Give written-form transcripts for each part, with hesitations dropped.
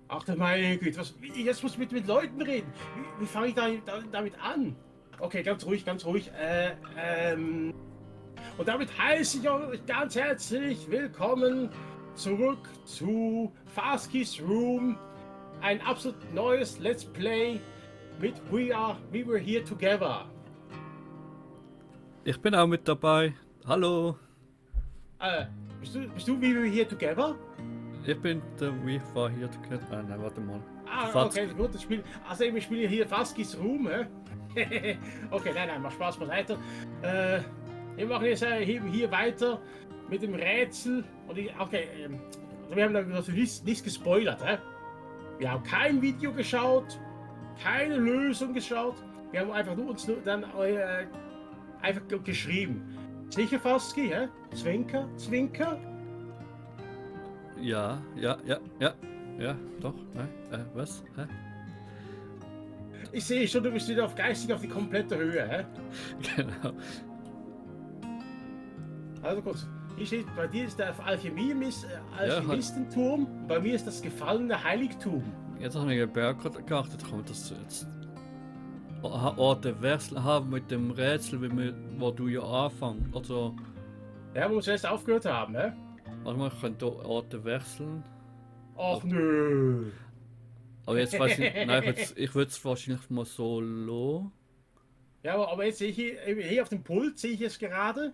Ach du meine Güte, jetzt muss ich mit Leuten reden. Wie fange ich damit an? Okay, ganz ruhig, ganz ruhig. Und damit heiße ich euch ganz herzlich willkommen zurück zu Faskis Room. Ein absolut neues Let's Play mit We Were Here Together. Ich bin auch mit dabei. Hallo, Äh, bist du We Were Here Together? ich bin der We War Here Together. Nein, warte mal. Ah, okay, gut, das Spiel. Also wir spielen hier Faskis Room, hä? Okay, nein, mach Spaß beiseite. Wir machen jetzt hier weiter mit dem Rätsel. Okay, also wir haben also nichts gespoilert, hä? Wir haben kein Video geschaut, keine Lösung geschaut. Wir haben einfach dann einfach geschrieben. Sicher, Faski, hä? Zwinker, Zwinker. Ja, doch, nein, was? Hä? Ich sehe schon, du bist wieder geistig auf die komplette Höhe, hä? Genau. Also kurz, hier steht, bei dir ist der Alchemistenturm, bei mir ist das gefallene Heiligtum. Jetzt habe ich einen Berg geachtet, kann man das jetzt Orte Wechsel haben mit dem Rätsel, wo du ja anfängst. Also, Ja, wo wir zuerst aufgehört haben, hä? warte mal, ich könnte Orte wechseln. Ach nö. Aber jetzt weiß ich nicht, nein, ich würde es wahrscheinlich mal so lassen. Ja, aber jetzt sehe ich hier auf dem Pult, sehe ich es gerade.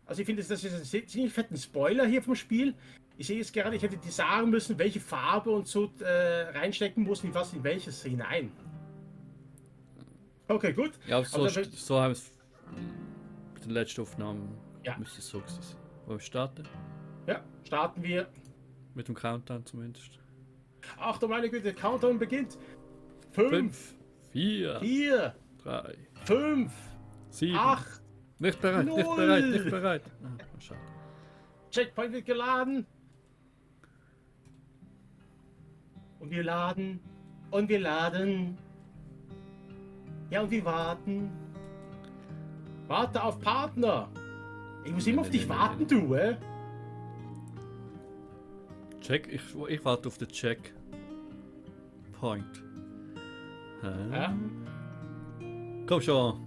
Also ich finde, das ist ein ziemlich fetten Spoiler hier vom Spiel. Ich sehe jetzt gerade, ich hätte dir sagen müssen, welche Farbe und so reinstecken muss, in welches hinein. Okay, gut. Ja, so, Also, so haben wir es bei den letzten Aufnahmen. Ja. Müsste es so gewesen sein. Wollen wir starten? Ja, starten wir. Mit dem Countdown zumindest. Ach du meine Güte, der Countdown beginnt. 5, 4, 4, 3, 5, 7. 8. Nicht bereit, nicht 0. bereit, nicht bereit. Ah, schade. Checkpoint wird geladen. Und wir laden. Und wir laden. Ja, und wir warten. Warte auf Partner. Ich muss immer auf dich warten, du, hä? Check, ich warte auf den Check. Point. Hä? Ja, Komm schon.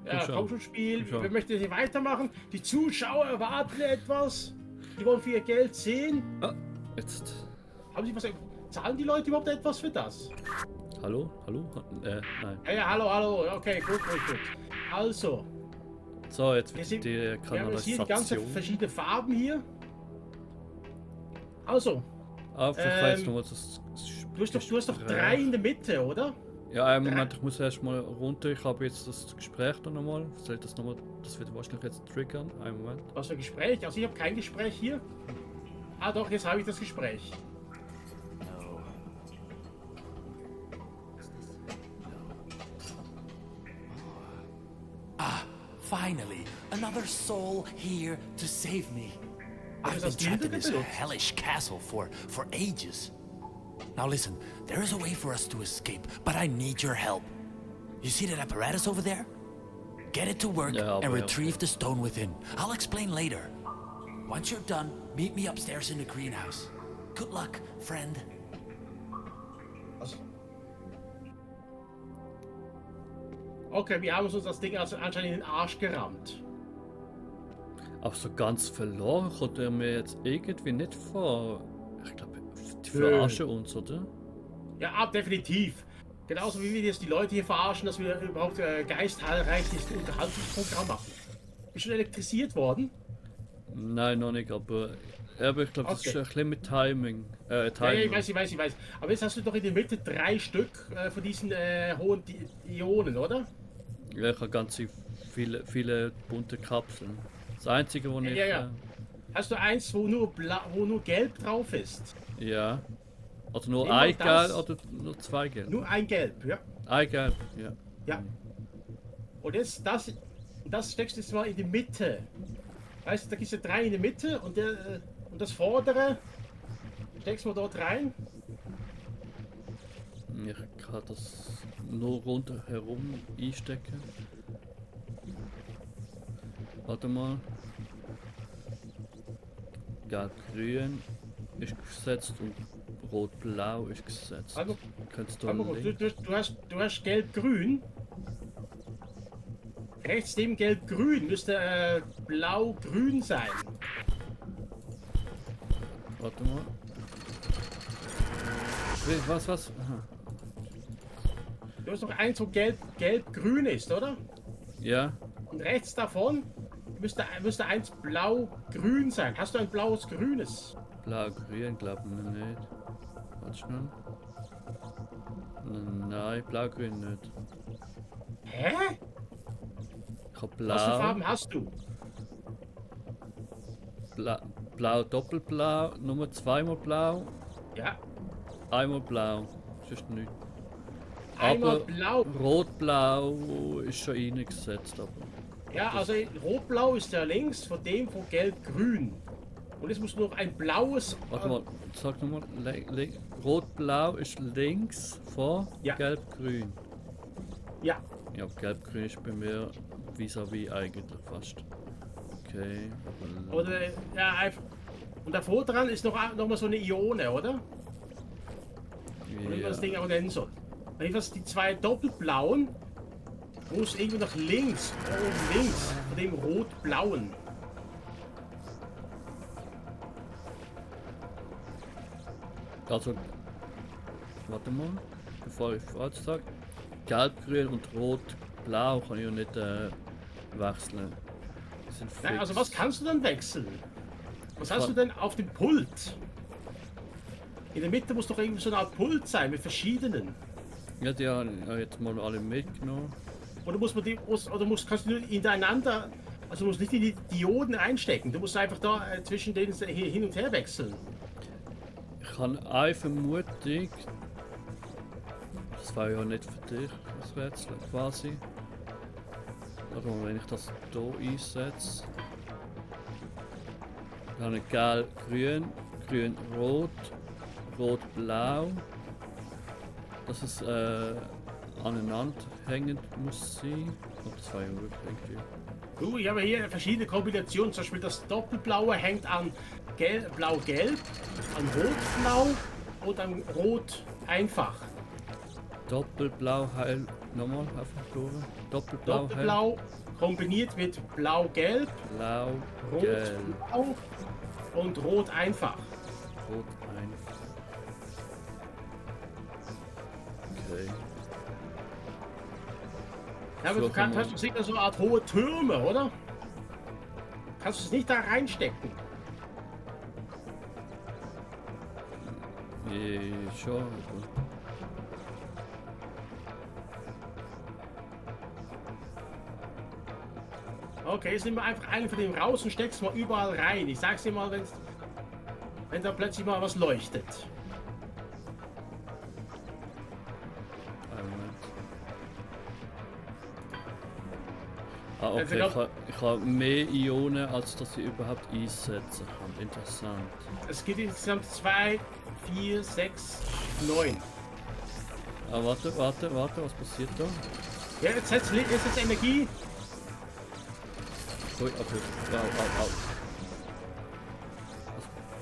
ja komm schon, Spiel. Komm schon. Wir möchten hier weitermachen. Die Zuschauer erwarten etwas. Die wollen für ihr Geld sehen. Ah, jetzt. Haben sie was? Zahlen die Leute überhaupt etwas für das? Hallo? Hallo? Nein. Ja, hallo. Okay, gut. Also, So, jetzt wir wird die haben jetzt hier die ganzen Kanalisation. verschiedenen Farben hier. Also, Ah, vielleicht jetzt nochmal das du hast doch 3 in der Mitte, oder? Ja, einen Moment, ich muss erst mal runter. Ich habe jetzt das Gespräch da nochmal. Soll ich das nochmal? Das wird wahrscheinlich jetzt triggern. Einen Moment. Was für ein Gespräch? Also ich habe kein Gespräch hier. Ah doch, jetzt habe ich das Gespräch. Finally, another soul here to save me. I've das been trapped in Bilder this benutzt? hellish castle for ages. Now listen, there is a way for us to escape, but I need your help. You see that apparatus over there? Get it to work Yeah, I'll and be retrieve okay. the stone within. I'll explain later. Once you're done, meet me upstairs in the greenhouse. Good luck, friend. Also. Okay, wir haben uns das Ding also anscheinend in den Arsch gerammt. Aber so ganz verloren kommt er mir jetzt irgendwie nicht vor. Ich glaube, die verarschen uns, oder? Ja, definitiv. Genauso wie wir jetzt die Leute hier verarschen, dass wir überhaupt geistheilreiches Unterhaltungsprogramm machen. Bist du schon elektrisiert worden? Nein, noch nicht, aber ich glaube, das Okay. ist ein bisschen mit Timing. Ja, Timing. ich weiß. Aber jetzt hast du doch in der Mitte 3 Stück von diesen hohen Ionen, oder? Ja, ich habe ganz viele bunte Kapseln. Das einzige, wo ich. Ja. Hast du eins, wo nur gelb drauf ist? Ja. Also nur Nimm doch ein das. Gelb oder nur 2 Gelb? Nur ein Gelb, ja. Ein Gelb, ja. Ja. Und jetzt das steckst du jetzt mal in die Mitte. Weißt du, da gibt es ja 3 in der Mitte und das vordere steckst du mal dort rein. Ich kann das nur rundherum einstecken. Warte mal. Gelb, grün ist gesetzt und Rot-Blau ist gesetzt. Also, Könntest du warte mal, links... du hast Gelb-Grün. Rechts neben Gelb-Grün müsste Blau-Grün sein. Warte mal. Was? Aha. Du hast noch eins, wo Gelb-Grün ist, oder? Ja, Und rechts davon müsste eins Blau-Grün sein. Hast du ein blaues Grünes? Blau-Grün glaubt mir nicht. Warte schnell. Nein, Blau-Grün nicht. Hä? Ich hab Was für Blau, Farben hast du? Blau, Doppelblau, Nummer zweimal Blau, Ja, einmal Blau. Sonst nicht. einmal Aber Blau. Rot-Blau ist schon eingesetzt, aber. Ja, also Rot-Blau ist ja links von dem von Gelb-Grün. Und es muss noch ein blaues. Warte mal, sag nochmal. Rot-Blau ist links vor Ja. Gelb-Grün. Ja, Ja, Gelb-Grün ist bei mir vis-à-vis eigentlich fast. Okay. oder ja, einfach. Und davor dran ist noch mal so eine Ione, oder? Oder wie man das Ding Ja. auch nennen soll. Jedenfalls die zwei Doppelblauen muss irgendwie nach links, oben links, von dem Rot-Blauen. Also, warte mal, bevor ich falsch sage. Gelb-Grün und Rot-Blau kann ich ja nicht wechseln. Die sind Nein, also fix. was kannst du dann wechseln? Was hast kann- du denn auf dem Pult? In der Mitte muss doch irgendwie so eine Art Pult sein mit verschiedenen. Ja, die haben ja jetzt mal alle mitgenommen. Oder muss man die, kannst du nur hintereinander, also du musst nicht in die Dioden einstecken, du musst einfach da zwischen denen hin und her wechseln. Ich habe eine Vermutung. Das war ja nicht für dich, das Rätsel quasi. Warte mal, wenn ich das hier einsetze. Dann habe ich gelb-grün, grün-rot, rot-blau. Dass es aneinander hängend muss sein. Oh, das war ja wirklich irgendwie. Du, ich habe hier verschiedene Kombinationen, zum Beispiel das Doppelblaue hängt an Blau-Gelb, an Rot-Blau und an Rot einfach. Doppelblau heil. Nochmal einfach durch. Doppelblau heil. Doppelblau kombiniert mit Blau-Gelb, Blau, gelb, Rot-Blau und Rot einfach. rot einfach. Okay. Ja, aber So du kann man- hast du sicher so eine Art hohe Türme, oder? Kannst du es nicht da reinstecken? Schon. aber- Okay, jetzt nimm mal einfach einen von dem raus und steckst mal überall rein. Ich sag's dir mal, wenn da plötzlich mal was leuchtet. Einen Moment. Ah, Also okay. Ich habe mehr Ionen, als dass ich überhaupt einsetzen kann. Interessant. Es gibt insgesamt 2, 4, 6, 9. Ah, warte, was passiert da? Ja, jetzt Energie. Ui, okay.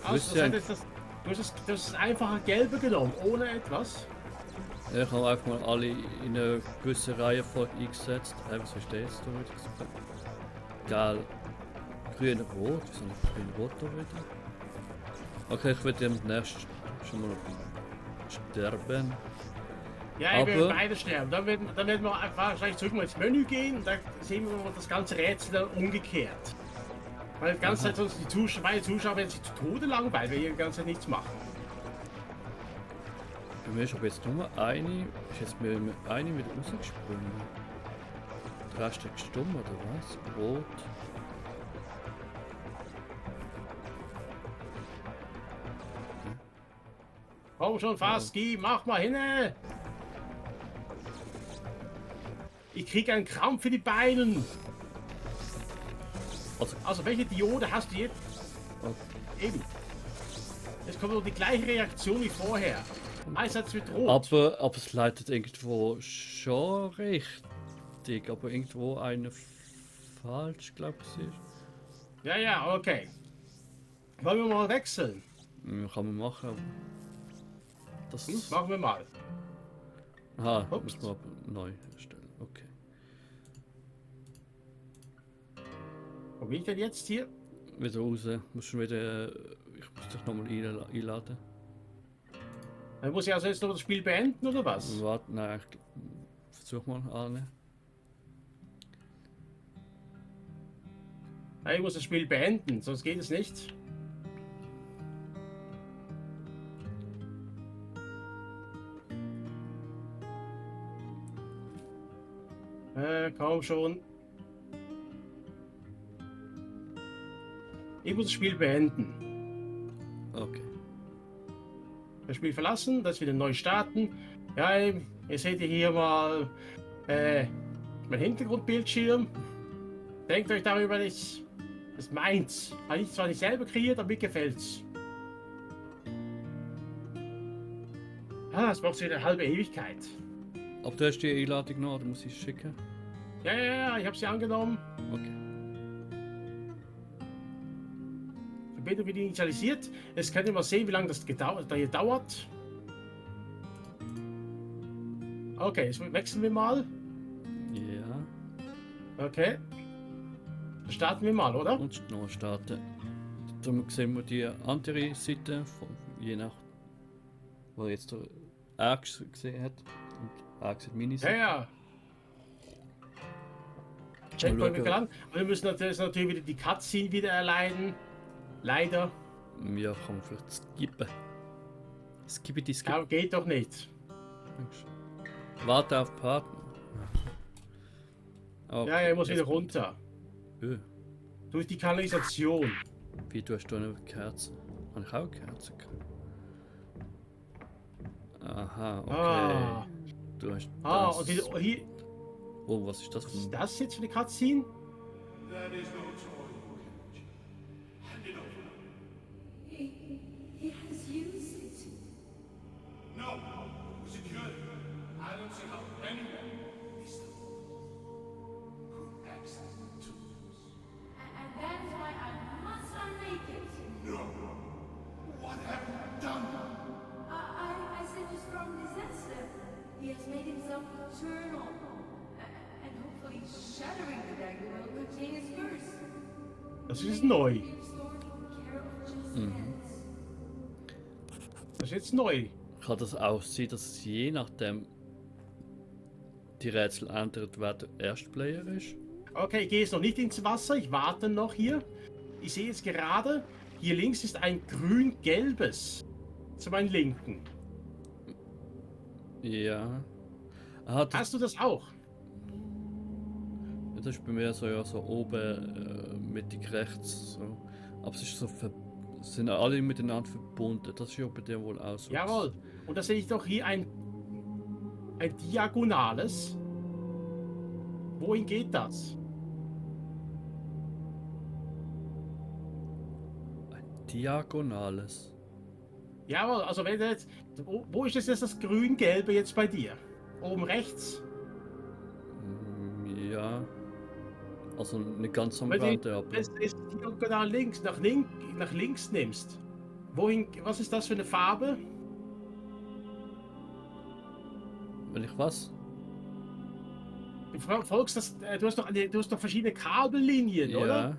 Au. Also, Ja, du hast das einfache Gelbe genommen, ohne etwas. ich habe einfach mal alle in eine gewisse Reihenfolge eingesetzt. Was verstehe ich da wieder? Geil. Grün, rot. Wieso nicht grün, rot da wieder? Okay, ich werde dem nächsten schon mal sterben. Ja, ich will Aber- beide sterben. Dann werden wir einfach wahrscheinlich zurück mal ins Menü gehen und dann sehen wir mal das ganze Rätsel dann umgekehrt. Weil die ganze Zeit sonst meine Zuschauer werden sich zu Tode langweilen, wenn wir die ganze Zeit nichts machen. Bei mir ist aber jetzt nur eine. Ist jetzt mir eine wieder rausgesprungen. Der Rest ist stumm oder was? Rot. Komm schon, Faski, mach mal hin! Ich krieg einen Krampf in die Beinen. Also welche Diode hast du jetzt? Okay. Eben. Jetzt kommt noch die gleiche Reaktion wie vorher. Einsatz wird rot. Aber es leitet irgendwo schon richtig. Aber irgendwo eine falsch, glaube ich. Ja, okay. Wollen wir mal wechseln? Ja, kann man machen. Aber Das Machen wir mal. Aha, Ups. muss man aber neu erstellen. Okay. Wo bin ich denn jetzt hier? Wieder raus. Muss schon wieder. Ich muss dich nochmal einladen. Dann muss ich also jetzt noch das Spiel beenden, oder was? Warte, nein, versuch mal annehmen. Nein, ich muss das Spiel beenden, sonst geht es nicht. Kaum schon. Ich muss das Spiel beenden. Okay. Das Spiel verlassen, das wieder neu starten. Ja, ihr seht hier mal mein Hintergrundbildschirm. Denkt euch darüber nichts. Das ist meins. Habe ich zwar nicht selber kreiert, aber mir gefällt's. Ah, das braucht wieder eine halbe Ewigkeit. Aber du hast die Einladung noch, oder muss ich es schicken? Ja, ich habe sie angenommen. Okay. Verbindung wird initialisiert. Jetzt könnt ihr mal sehen, wie lange das hier dauert. Okay, jetzt wechseln wir mal. Ja. Okay. Dann starten wir mal, oder? Und noch starten. Dann sehen wir die andere Seite, je nach. Wo jetzt der Axe gesehen hat. Und Axe hat meine Seite. Ja. Checkpoint wird gelandet. Und wir müssen natürlich wieder die Cutscene wieder erleiden. Leider. Ja, kann man vielleicht skippen. Skippen. Ja, geht doch nicht. Warte auf Partner. Okay, Ja, ich muss jetzt wieder runter. Durch die Kanalisation. Wie, du hast da eine Kerze? Habe ich auch eine Kerze gehabt? Aha, okay. Ah, Du hast das. und hier. Oh, was ist das Was für ist ein... das jetzt für eine Cutscene? He has used it. No, secure. I don't see how anyone is the could access the tools. And that is why I must unmake it. No. What have you done? I sent a strong disaster. He has made himself eternal. And hopefully shattering the dagger will contain his curse. Das ist neu. Be restored in care of just hands. Das ist jetzt neu. Kann das auch sein, dass je nachdem die Rätsel ändert, wer der Erstplayer ist? Okay, ich gehe jetzt noch nicht ins Wasser. Ich warte noch hier. Ich sehe jetzt gerade, hier links ist ein grün-gelbes. Zu meinem Linken. Ja. Aha, das, Hast du das auch? das ist bei mir so, ja, so oben mittig rechts. So. Aber es ist so sind alle miteinander verbunden. Das ist ja bei dir wohl auch so. Jawohl. Und da sehe ich doch hier ein Diagonales. Wohin geht das? Ein Diagonales. Jawohl, also wenn du jetzt. Wo ist das jetzt das grün-gelbe jetzt bei dir? Oben rechts? Ja. Also nicht ganz am Wenn du Rand, aber. das diagonal links, nach links nimmst. Wohin, was ist das für eine Farbe? Wenn ich was? Du folgst das, du hast doch verschiedene Kabellinien, oder? Ja.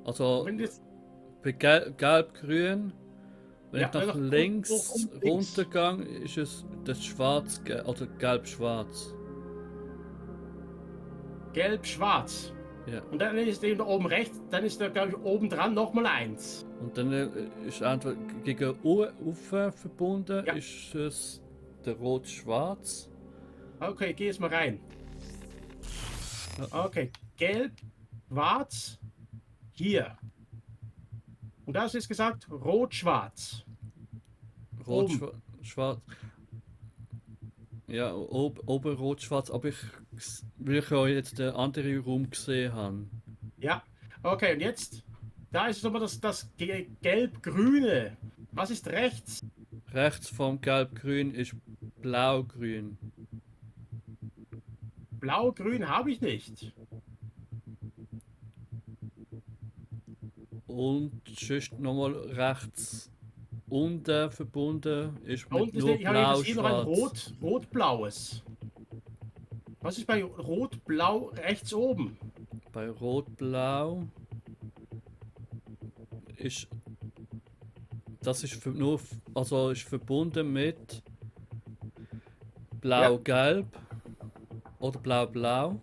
Also Wenn du jetzt, bei Gelb-Grün, wenn Ja, ich nach nach links links. runtergehe, ist es das Schwarz, also Gelb-Schwarz. gelb-schwarz. Ja. Und dann ist eben da oben rechts, dann ist da, glaube ich, oben dran nochmal eins. Und dann ist entweder gegen Ufer verbunden, Ja. ist es der Rot-Schwarz. Okay, geh jetzt mal rein. Okay, gelb, schwarz, hier. Und da ist jetzt gesagt rot-schwarz. Oben. Rot-Schwarz. Ja, oben Rot-Schwarz, aber weil ich ja jetzt den anderen Raum gesehen habe. Ja, okay, und jetzt, da ist nochmal das gelb-grüne. Was ist rechts? Rechts vom Gelb-Grün ist Blau-Grün. Blau-grün habe ich nicht. Und sonst nochmal rechts unten verbunden ist Da mit unten ist nur ich habe jetzt hier noch ein blau-schwarz. rot-blaues. Was ist bei rot-blau rechts oben? Bei rot-blau ist das ist also ist verbunden mit blau-gelb oder blau-blau.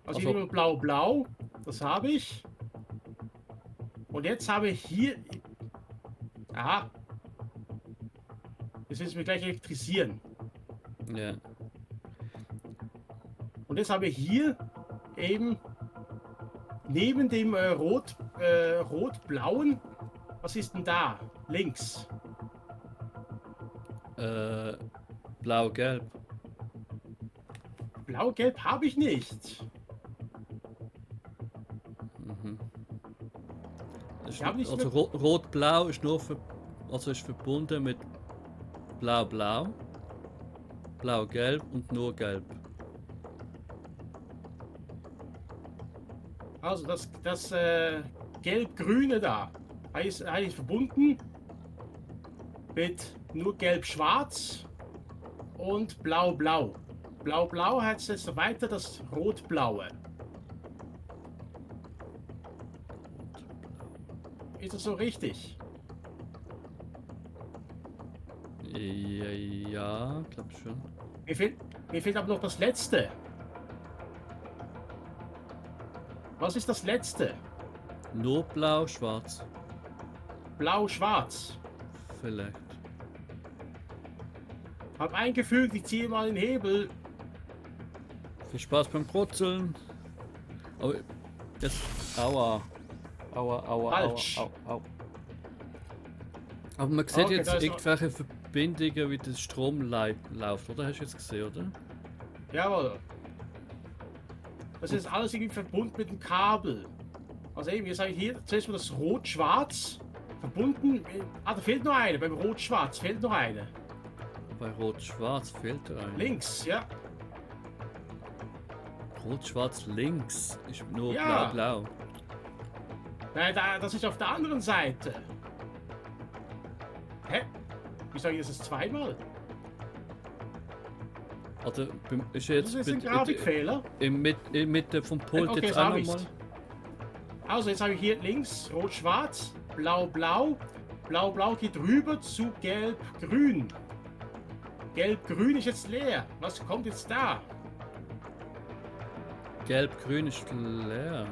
Also hier nur blau-blau. Das habe ich. Und jetzt habe ich hier. Aha. Jetzt will es mich gleich elektrisieren. Ja. Und jetzt habe ich hier eben neben dem rot-blauen. Was ist denn da? Links. Blau-gelb. Blau-gelb habe ich nicht. Ist Ich hab nicht also rot-blau ist nur also ist verbunden mit blau-blau, blau-gelb und nur gelb. Also das gelb-grüne da. Heißt verbunden mit nur gelb-schwarz und blau-blau. Blau-blau heißt jetzt weiter das rot-blaue. Ist das so richtig? Ja, glaub schon. Mir fehlt aber noch das letzte. Was ist das letzte? Nur blau-schwarz. Blau-schwarz. Vielleicht. Hab eingefügt, ich ziehe mal den Hebel. Viel Spaß beim Brutzeln. Aber jetzt. Aua. Aua, Falsch. au. Aber man sieht Okay, jetzt da ist irgendwelche Verbindungen, wie der Strom läuft, oder? Hast du jetzt gesehen, oder? Jawohl. Das ist alles irgendwie verbunden mit dem Kabel. Also eben, jetzt habe ich hier zuerst mal das Rot-Schwarz verbunden. Da fehlt noch eine. Beim Rot-Schwarz fehlt noch eine. Bei Rot-Schwarz fehlt da ein. Links, ja. Rot-Schwarz links ist nur Ja. blau-blau. Nein, das ist auf der anderen Seite. Hä? Wie sage ich das zweimal? Also ist jetzt Das ist ein Grafikfehler. in Mitte vom Pult Okay, jetzt jetzt auch habe nochmal. ich's. Also jetzt habe ich hier links Rot-Schwarz, Blau-Blau. Blau-Blau geht rüber zu Gelb-Grün. Gelb-Grün ist jetzt leer. Was kommt jetzt da? Gelb-grün ist leer.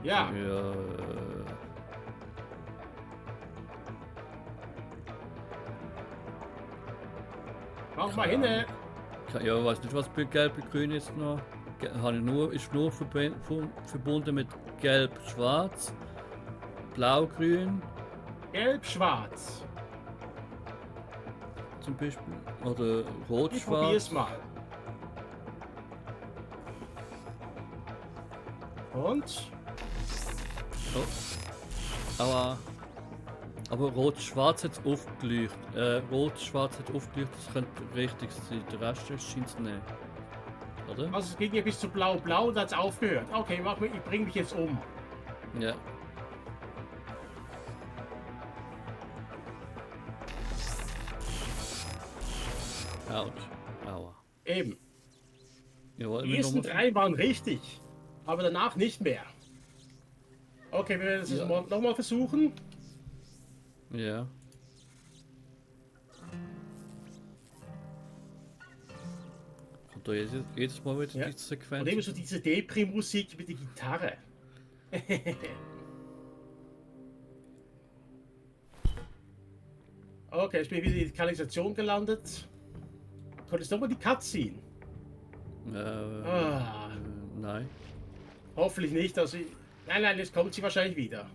Ja, Ja. mach mal hin. Ja, ich weiß nicht, was bei gelb-grün ist noch. Ist nur verbunden mit gelb-schwarz, blau-grün Gelb-Schwarz. zum Beispiel. Oder Ich rot-schwarz. probier's mal. Und? Aber rot-schwarz hat aufgeleuchtet. Rot-schwarz hat aufgeleuchtet, das könnte richtig sein. Der Rest scheint es nicht. Oder? Also es ging ja bis zu Blau-Blau und hat es aufgehört. Okay, ich bringe mich jetzt um. Ja. Autsch. Aua. Eben. Jawohl, Die ersten drei waren richtig, aber danach nicht mehr. Okay, wir werden es Ja. jetzt nochmal versuchen. Ja. Kommt da jedes Mal wieder Ja. die Sequenz? Und eben so diese Depri-Musik mit der Gitarre. Okay, ich bin wieder in die Kanalisation gelandet. Konntest du nochmal die Cutscene? Ah, Nein. hoffentlich nicht. Also, nein, jetzt kommt sie wahrscheinlich wieder.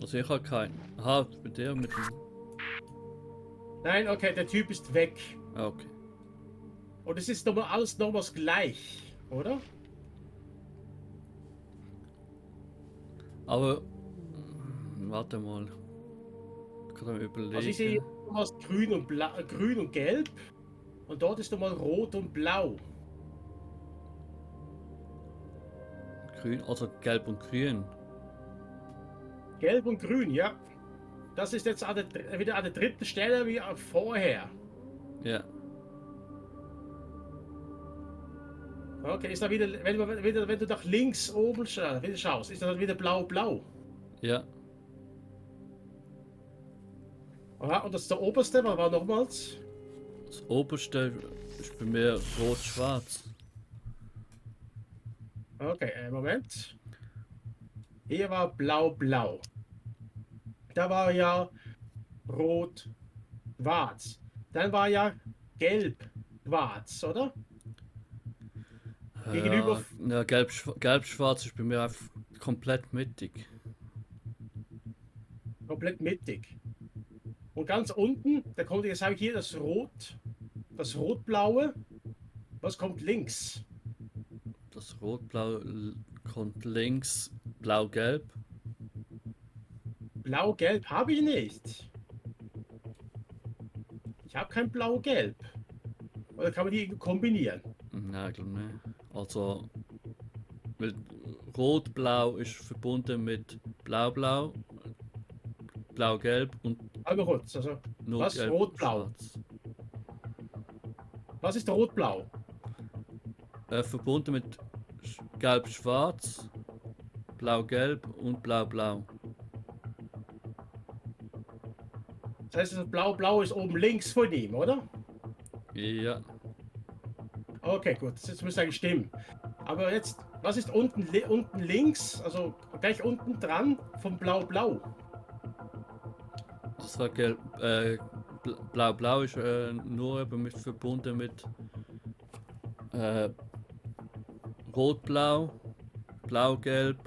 Also ich habe keinen. Aha, bei dir mit dem. Nein, okay, der Typ ist weg. Ah, okay. Und es ist nochmal alles nochmals gleich, oder? Aber. Warte mal. Ich kann mir überlegen. Also ich sehe nochmals grün und gelb. Und dort ist nochmal rot und blau. Grün, also gelb und grün. Gelb und grün, ja. Das ist jetzt wieder an der dritten Stelle wie vorher. Ja. Okay, ist da wieder, wenn du nach links oben schaust, ist das wieder blau-blau. Ja. Aha, und das ist der oberste, was war nochmals? Das oberste ist bei mir rot-schwarz. Okay, Moment. Hier war blau-blau. Da war ja rot-schwarz. Dann war ja gelb-schwarz, oder? Gegenüber. Ja, gelb-schwarz ist bei mir einfach komplett mittig. Komplett mittig. Und ganz unten, da kommt jetzt habe ich hier das rot-blaue. Was kommt links? Das rot-blau kommt links, blau-gelb. Blau-gelb habe ich nicht. Ich habe kein blau-gelb. Oder kann man die kombinieren? Nein, ich glaube nicht. Also, weil rot-blau ist verbunden mit blau-blau, blau-gelb und Aber kurz, also nur was gelb rot-blau? schwarz. Was ist rot-blau? Verbunden mit gelb-schwarz, blau-gelb und blau-blau. Das heißt, das blau-blau ist oben links von ihm, oder? Ja, Okay, gut, das müsste eigentlich stimmen. Aber jetzt, was ist unten links, also gleich unten dran vom blau-blau? das war gelb. Blau-blau ist nur eben verbunden mit rot-blau, blau-gelb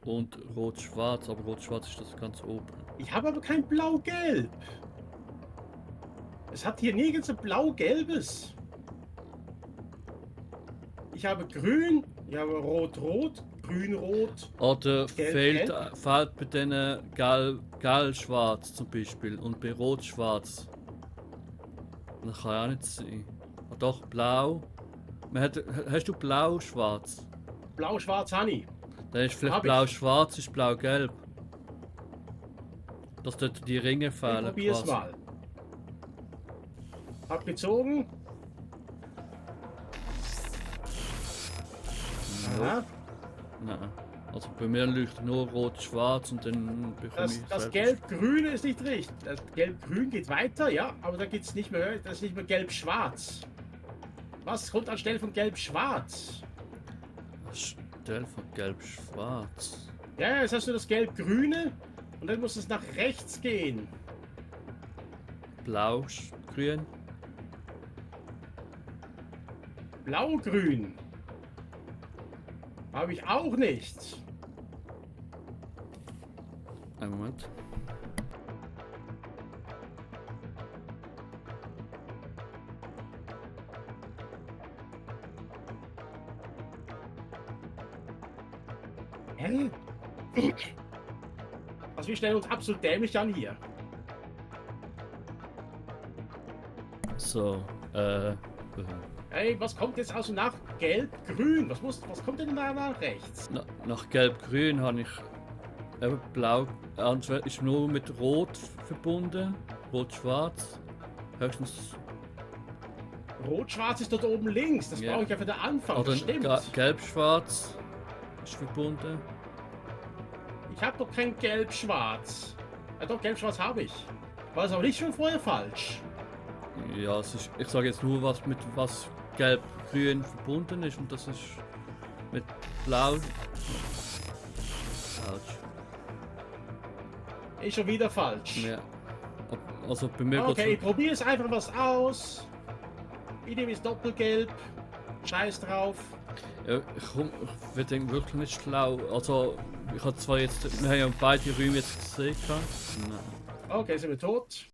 und rot-schwarz. Aber rot-schwarz ist das ganz oben. Ich habe aber kein blau-gelb. Es hat hier nirgends ein blau-gelbes. Ich habe grün, ich habe rot-rot, grün-rot. Oder Gelb, fehlt bei denen gelb-schwarz zum Beispiel und bei rot-schwarz. Das kann ja auch nicht sein. Ah, doch, blau. Hast du blau-schwarz? Blau-schwarz habe ich. Dann ist vielleicht Hab ich. blau-schwarz, ist blau-gelb. Dass dort die Ringe Ich fehlen. probiere es quasi. mal. Hab gezogen. Aha. Nein. Also bei mir leuchtet nur rot-schwarz und dann bekomme ich Das selbst- Gelb-Grüne ist nicht richtig. Das Gelb-Grün geht weiter, ja, aber da geht es nicht mehr, das ist nicht mehr Gelb-Schwarz. Was kommt anstelle von Gelb-Schwarz? Stell von gelb-schwarz. Ja, jetzt hast du das Gelb-Grüne und dann muss es nach rechts gehen. Blau-grün. Blau-Grün. Habe ich auch nicht. Einen Moment. Hä? Also wir stellen uns absolut dämlich an hier. So, Hey, was kommt jetzt also nach Gelb-Grün? Was kommt denn da nach rechts? nach gelb-grün habe ich eben blau. Entweder ist nur mit rot verbunden. Rot-schwarz. Höchstens. Rot-Schwarz ist dort oben links. Das Ja. brauche ich ja für den Anfang. Oder Das stimmt. gelb-schwarz ist verbunden. Ich habe doch kein Gelb-Schwarz. Ja, doch, Gelb-Schwarz habe ich. War das aber nicht schon vorher falsch? Ja, es ist, ich sage jetzt nur, was mit was gelb-grün verbunden ist und das ist mit blau. Falsch. Ist schon wieder falsch. Ja. Also bei mir Okay, ich geht's probiere es einfach was aus. Ich nehme jetzt Doppelgelb. Scheiß drauf. ich werde wirklich nicht schlau. Also ich habe zwar jetzt, wir haben ja beide Räume jetzt gesehen. Nein. Okay, sind wir tot.